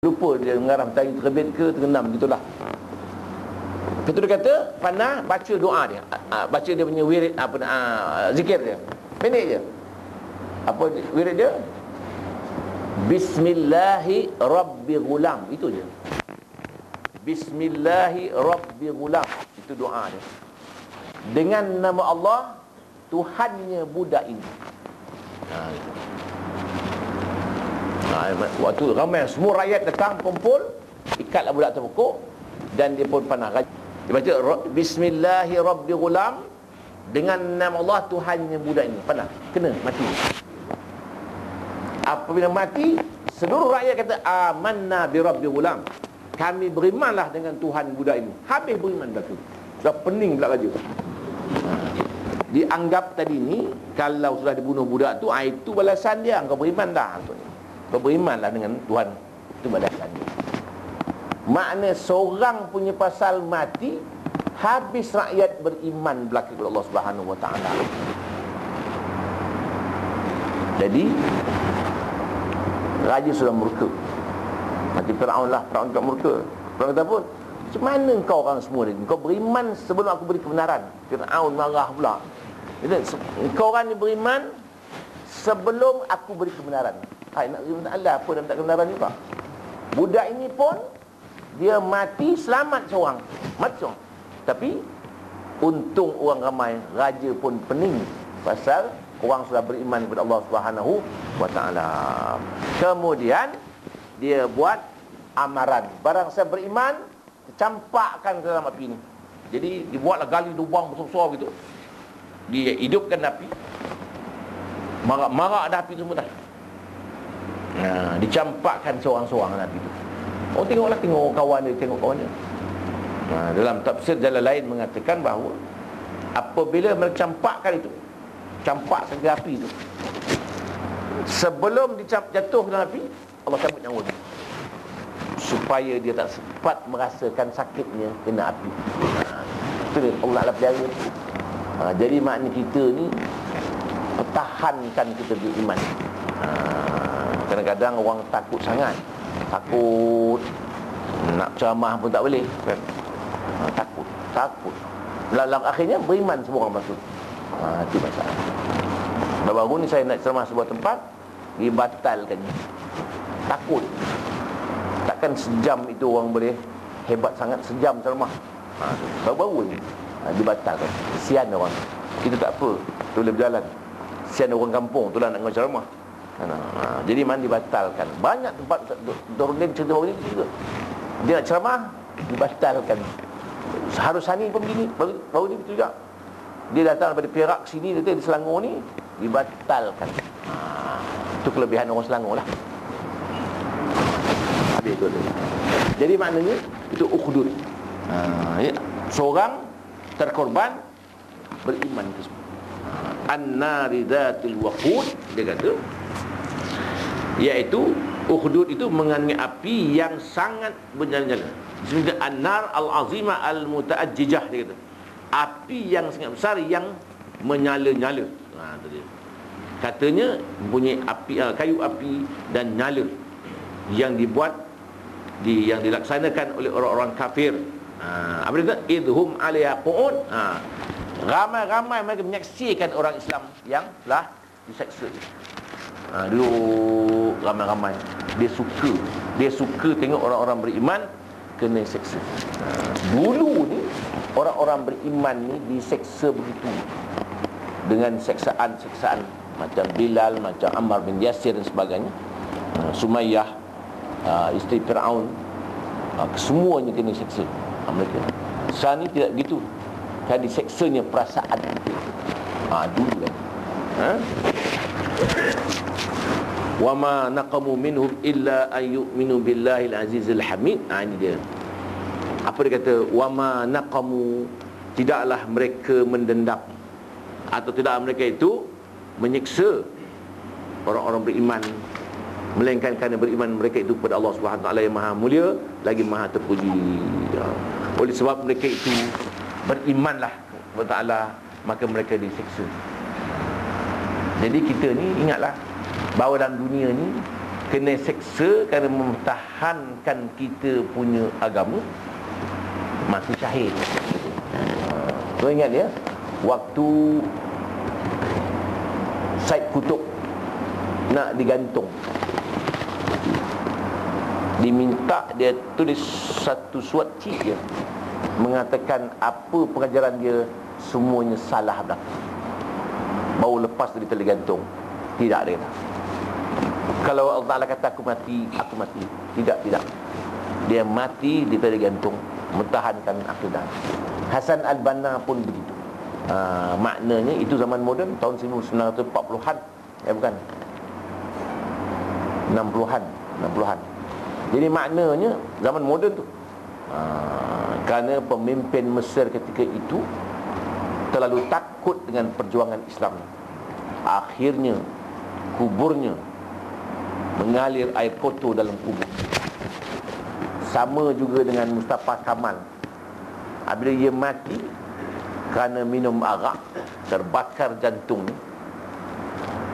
Lupa dia mengarah matahari terbit ke terbenam, gitulah. Lepas tu dia kata, panah baca doa dia, baca dia punya wirid, zikir dia. Pendek je. Apa wirid dia? Bismillahi Rabbi Ghulam. Itu je. Bismillahi Rabbi Ghulam. Itu doa dia. Dengan nama Allah, Tuhannya budak ini. Waktu ramai semua rakyat datang kumpul, ikatlah budak terpukul, dan dia pun panah. Dia baca Bismillahi Rabbi Ghulam, dengan nama Allah Tuhannya budak ini. Panah, kena mati. Apabila mati, seluruh rakyat kata amanna bi Rabbi Ghulam, kami berimanlah dengan Tuhan budak ini. Habis beriman dah tu. Dah pening pula raja. Dianggap tadi ni, kalau sudah dibunuh budak tu, itu balasan dia. Kau beriman dah. Kau berimanlah dengan Tuhan. Itu balasan dia. Makna seorang punya pasal mati, habis rakyat beriman belaka kepada Allah Subhanahu Wa Taala. Jadi raja sudah murka. Mati Firaun lah. Firaun tak murka. Firaun kata pun, macam mana kau orang semua ni? Kau beriman sebelum aku beri kebenaran. Firaun marah pula. Kau orang ni beriman sebelum aku beri kebenaran. Nak beriman Allah apa dan tak kebenaran juga. Budak ini pun dia mati selamat seorang. Mati seorang. Tapi untung orang ramai, raja pun pening pasal orang sudah beriman kepada Allah Subhanahu Wa Taala. Kemudian dia buat amaran. Barang saya beriman, campakkan ke dalam api ni. Jadi dibuatlah gali lubang besar-besar gitu. Dia hidupkan api. Marak dah api semua dah. Dicampakkan seorang-seorang dalam api tu. Oh, tengok kawan dia, tengok kawan dia. Dalam tafsir jalan lain mengatakan bahawa apabila mereka campakkan itu, campak ke api itu, sebelum jatuh dalam api, Allah cabut nyawa dia, supaya dia tak sempat merasakan sakitnya kena api. Itu dia, Allah nak pelihara. Jadi makna kita ni pertahankan kita beriman. Kadang-kadang orang takut sangat, takut nak ceramah pun tak boleh kan? Takut dalam akhirnya beriman semua orang masuk. Itu masalah. Baru ni saya nak ceramah sebuah tempat, dibatalkan. Takut. Takkan sejam itu orang boleh hebat sangat, sejam ceramah. Baru-baru ni dibatalkan. Kesian orang. Kita tak apa, boleh berjalan. Kesian orang kampung tu lah nak ceramah. Jadi mana dibatalkan. Banyak tempat Darulin cerita baru ni juga. Dia nak ceramah, dibatalkan. Harus Sani pun begini, baru ni betul juga. Dia datang daripada Perak sini, dia di Selangor ni, dibatalkan. Itu kelebihan orang Selangor lah. Habis tu. Jadi maknanya itu ukhdud. Seorang terkorban beriman itu semua. An-nari dzatil waqud, dia kata, iaitu ukhdud itu mengandungi api yang sangat bernyala-nyala. Sebenarnya an-nar al-azimah al-muta'ajjijah, dia kata. Api yang sangat besar yang menyala-nyala. Katanya mempunyai api, kayu api dan nyala yang dibuat yang dilaksanakan oleh orang-orang kafir. Apa dia kata? Idhum 'alaiha qu'ud. Ramai-ramai mereka menyaksikan orang Islam yang telah diseksa. Dulu ramai-ramai dia suka tengok orang-orang beriman kena seksa. Dulu ni orang-orang beriman ni diseksa begitu, dengan seksaan-seksaan macam Bilal, macam Ammar bin Yasir dan sebagainya, Sumayyah, isteri Firaun, semuanya kena seksa mereka. Sekarang ni tidak begitu, kan diseksanya perasaan dulu kan. Wa ma naqamu minhum illa an yu'minu billahil azizil hamid. Ini dia. Apa dia kata? Wa ma naqamu, tidaklah mereka mendendam atau tidaklah mereka itu menyiksa orang-orang beriman, melainkan kerana beriman mereka itu kepada Allah Subhanahu Wa Taala yang Maha Mulia lagi Maha Terpuji. Oleh sebab mereka itu berimanlah kepada Taala, maka mereka disiksa. Jadi kita ni ingatlah bahawa dalam dunia ni kena seksa kerana mempertahankan kita punya agama, mati syahid. Kau ingat ya, waktu Said Kutub nak digantung, diminta dia tulis satu surat cik je, mengatakan apa pengajaran dia semuanya salah belaka. Baru lepas tu dia tergantung. Tidak ada kata, kalau Allah Ta'ala kata aku mati, aku mati. Tidak. Dia mati, dia tergantung, mempertahankan akidah. Hasan Al-Banna pun begitu. Maknanya itu zaman moden, tahun 1940-an. Bukan 60-an. Jadi maknanya zaman moden tu, kerana pemimpin Mesir ketika itu terlalu takut dengan perjuangan Islam, akhirnya kuburnya mengalir air kotor dalam kubur. Sama juga dengan Mustafa Kamal. Bila dia mati kerana minum arak, terbakar jantung,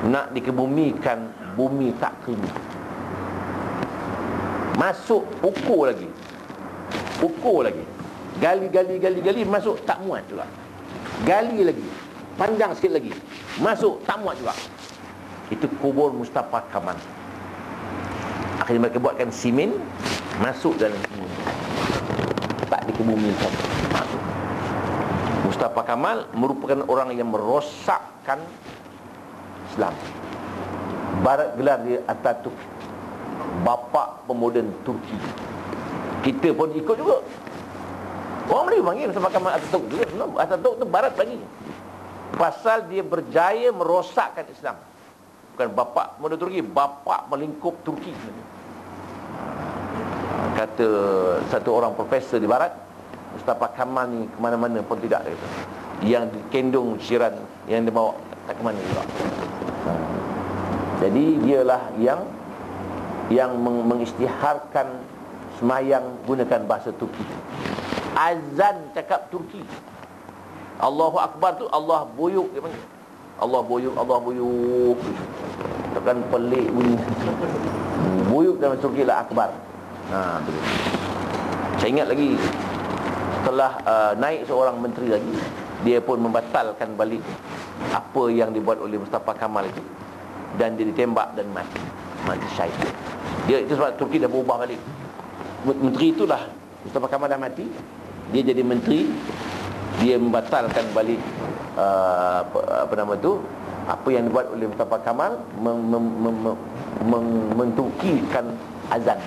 nak dikebumikan, bumi tak terima. Masuk ukur lagi, gali, masuk tak muat juga. Gali lagi, panjang sikit lagi, masuk tak muat juga. Itu kubur Mustafa Kamal. Akhirnya mereka buatkan simen, masuk dalam simen, tak dikebumikan. Mustafa Kamal merupakan orang yang merosakkan Islam. Barat gelar dia Atatürk, bapa pemoden Turki. Kita pun ikut juga. Orang Melayu panggil Mustafa Kamal Atatürk juga. Atatürk tu Barat bagi, pasal dia berjaya merosakkan Islam. Bukan bapa pemoden Turki, bapa melingkup Turki. Kata satu orang profesor di Barat, Mustafa Kamal ni ke mana-mana pun tidak ada kata. Yang dikendung syiran, yang dibawa tak ke mana juga. Jadi dialah yang mengisytiharkan semayang gunakan bahasa Turki. Azan cakap Turki. Allahu Akbar tu Allah buyuk dia panggil. Allah buyuk. Takkan pelik bunyi. Buyuk dalam Turki lah Akbar. Begitu. Saya ingat lagi, telah naik seorang menteri lagi, dia pun membatalkan balik apa yang dibuat oleh Mustafa Kamal itu, dan dia ditembak dan mati syahid. Dia itu sebab Turki dah berubah balik. Menteri itulah, Mustafa Kamal dah mati, dia jadi menteri, dia membatalkan balik apa yang dibuat oleh Mustafa Kamal, menturkikan azan.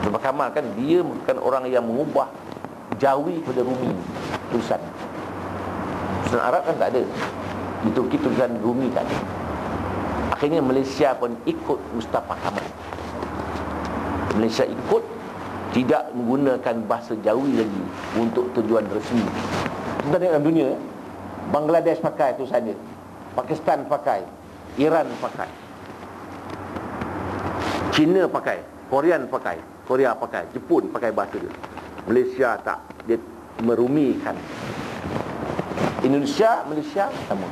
Mustafa Kamal kan dia bukan orang yang mengubah Jawi kepada Rumi tulisan. Tulisan Arab kan tak ada. Di Turki tulisan Rumi tak ada. Akhirnya Malaysia pun ikut Mustafa Kamal. Malaysia ikut, tidak menggunakan bahasa Jawi lagi untuk tujuan resmi. Kita tengok dalam dunia, Bangladesh pakai tulisan dia, Pakistan pakai, Iran pakai, China pakai, Korea pakai, Jepun pakai bahasa dia. Malaysia tak, dia merumikan. Malaysia sama.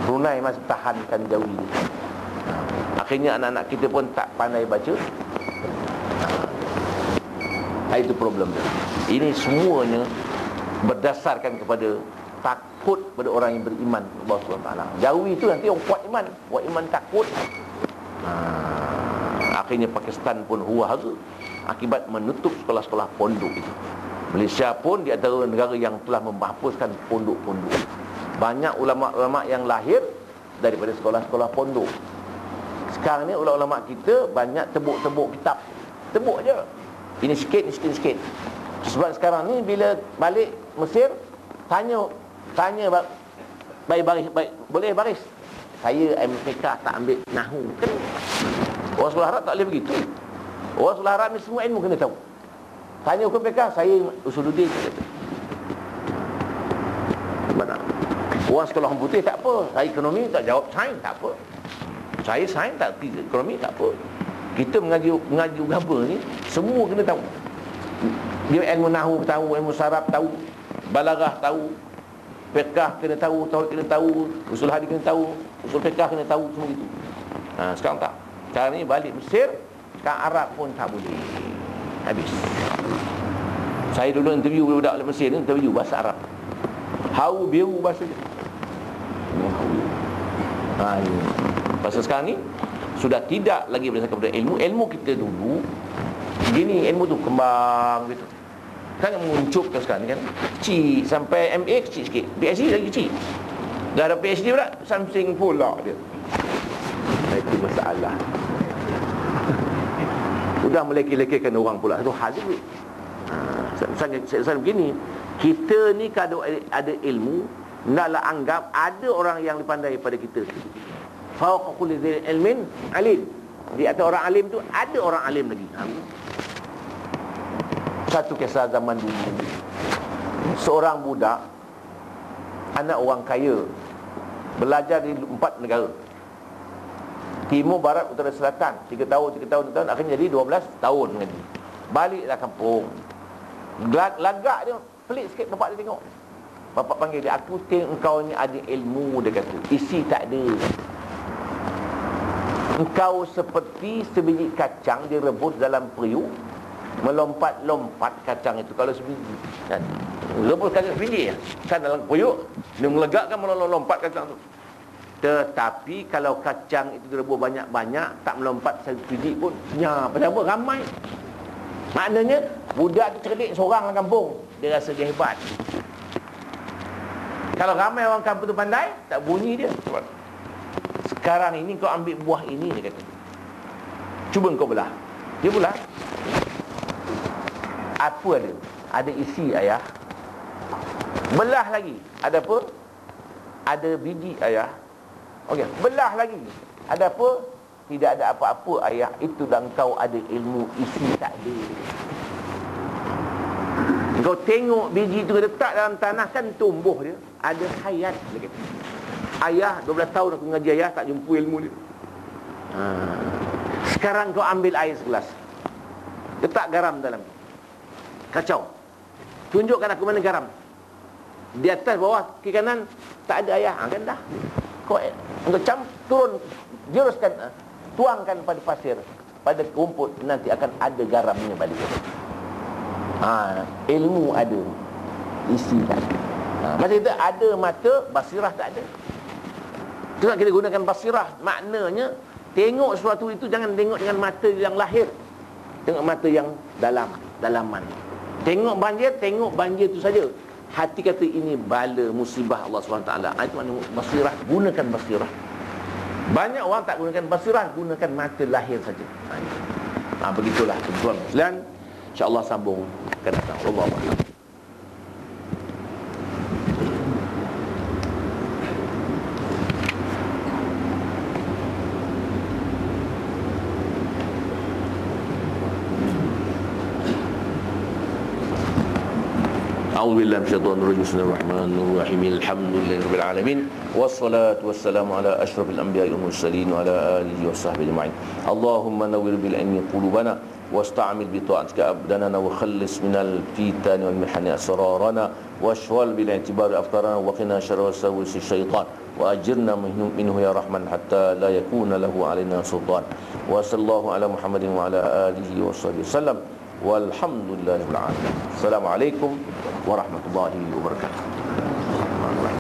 Brunei masih tahankan Jawi dia. Akhirnya anak-anak kita pun tak pandai baca. Itu problem dia. Ini semuanya berdasarkan kepada takut pada orang yang beriman kepada Allah SWT. Jawi itu nanti orang kuat iman takut. Akhirnya Pakistan pun huru-hara akibat menutup sekolah-sekolah pondok itu. Malaysia pun di antara negara yang telah menghapuskan pondok-pondok. Banyak ulama-ulama yang lahir daripada sekolah-sekolah pondok. Sekarang ni ulama-ulama kita banyak tebuk-tebuk kitab. Tebuk je. Ini sikit. Sebab sekarang ni bila balik Mesir, tanya baik baris, boleh baris. Saya MPK tak ambil Nahu kan. Orang sekolah Arab tak boleh begitu. Orang sekolah Arab ni semua ilmu kena tahu. Tanya hukum fiqh, saya usuluddin. Mana? Orang sekolah komputer tak apa. Saya ekonomi tak jawab sains tak apa. Saya sains tak kerti ekonomi tak apa. Kita mengaji agama ni semua kena tahu. Dia ilmu nahwu tahu, ilmu saraf tahu, balaghah tahu, fiqh kena tahu, tauhid kena tahu, usul hadis kena tahu, usul fiqh kena tahu, semua gitu. Sekarang tak. Sekarang ni balik Mesir, sekarang Arab pun tak boleh. Habis. Saya dulu interview budak Mesir ni, interview bahasa Arab. Hau biru bahasa dia. Ini. Pasal sekarang ni sudah tidak lagi berdasarkan pada ilmu. Ilmu kita dulu gini, ilmu tu kembang gitu. Kan menguncup kan sekarang ni kan. Kecil sampai MA kecil sikit. PhD lagi kecil. Dah ada PhD pula, something pula dia. Itu masalah. Sudah melekeh-lekehkan orang pula. Itu hal dia. Saya begini, kita ni kalau ada ilmu, hendaklah anggap ada orang yang lebih pandai pada kita. Fawqa kulli dzil ilmin alim. Di atas orang alim tu ada orang alim lagi. Satu kisah zaman dulu. Seorang budak, anak orang kaya, belajar di 4 negara. Timur, Barat, Utara, Selatan. 3 tahun, akhirnya jadi 12 tahun lagi. Baliklah kampung. Lagak dia, pelik sikit bapak dia tengok. Bapak panggil dia, aku tengok engkau ni ada ilmu, dia kata. Isi tak ada. Engkau seperti sebiji kacang direbus dalam periuk, melompat-lompat kacang itu. Kalau sebiji kan, rebus kacang sebiji kan dalam periuk, dia melegakkan melompat kacang itu. Tetapi kalau kacang itu direbus banyak-banyak, tak melompat satu biji pun, pasal apa? Ramai. Maknanya budak tu cerdik seorang dalam kampung, dia rasa dia hebat. Kalau ramai orang kampung tu pandai, tak bunyi dia. Sekarang ini kau ambil buah ini, dia kata, cuba kau belah. Dia belah. Apa ada? Ada isi ayah. Belah lagi. Ada apa? Ada biji ayah. Okey, belah lagi. Ada apa? Tidak ada apa-apa ayah. Itu dah engkau ada ilmu, isi tak ada. Kau tengok biji tu letak dalam tanah, kan tumbuh dia, ada hayat. Ayah 12 tahun aku mengaji ayah, tak jumpa ilmu dia. Sekarang kau ambil air segelas, letak garam dalam, kacau. Tunjukkan aku mana garam. Di atas, bawah, kiri kanan tak ada ayah. Kan dah. Kau turun, juruskan, tuangkan pada pasir, pada rumput, nanti akan ada garamnya balik. Ilmu ada, isi tak ada. Macam kita ada mata, basirah tak ada. Sebab kita gunakan basirah, maknanya tengok sesuatu itu jangan tengok dengan mata yang lahir, tengok mata yang dalaman. Tengok banjir itu saja. Hati kata ini bala, musibah Allah SWT. Itu makna basirah, gunakan basirah. Banyak orang tak gunakan basirah, gunakan mata lahir saja. Begitulah tuan-tuan sekalian. InsyaAllah sambung akan datang. Allah Allah. A'udzu billahi minasyaitonir rajim. Bismillahirrahmanirrahim. Alhamdulillahirabbil alamin. Wassalatu wassalamu ala asyrafil anbiya'i wal mursalin wa ala alihi washabbihi ajma'in. Allahumma nawwir bil ilmi qulubana wasta'mil bi ta'atika abdanana wa khallis minal fitani wal mihani asrarana washwal bil i'tibari aftarana wa qina syarra wasawisi syaitan wa ajirna minhu ya rahman hatta la yakuna lahu alaina sultan. Wa sallallahu ala Muhammadin wa ala alihi washabbihi wasallam. Walhamdulillahirabbil alamin. Assalamualaikum warahmatullahi wabarakatuh.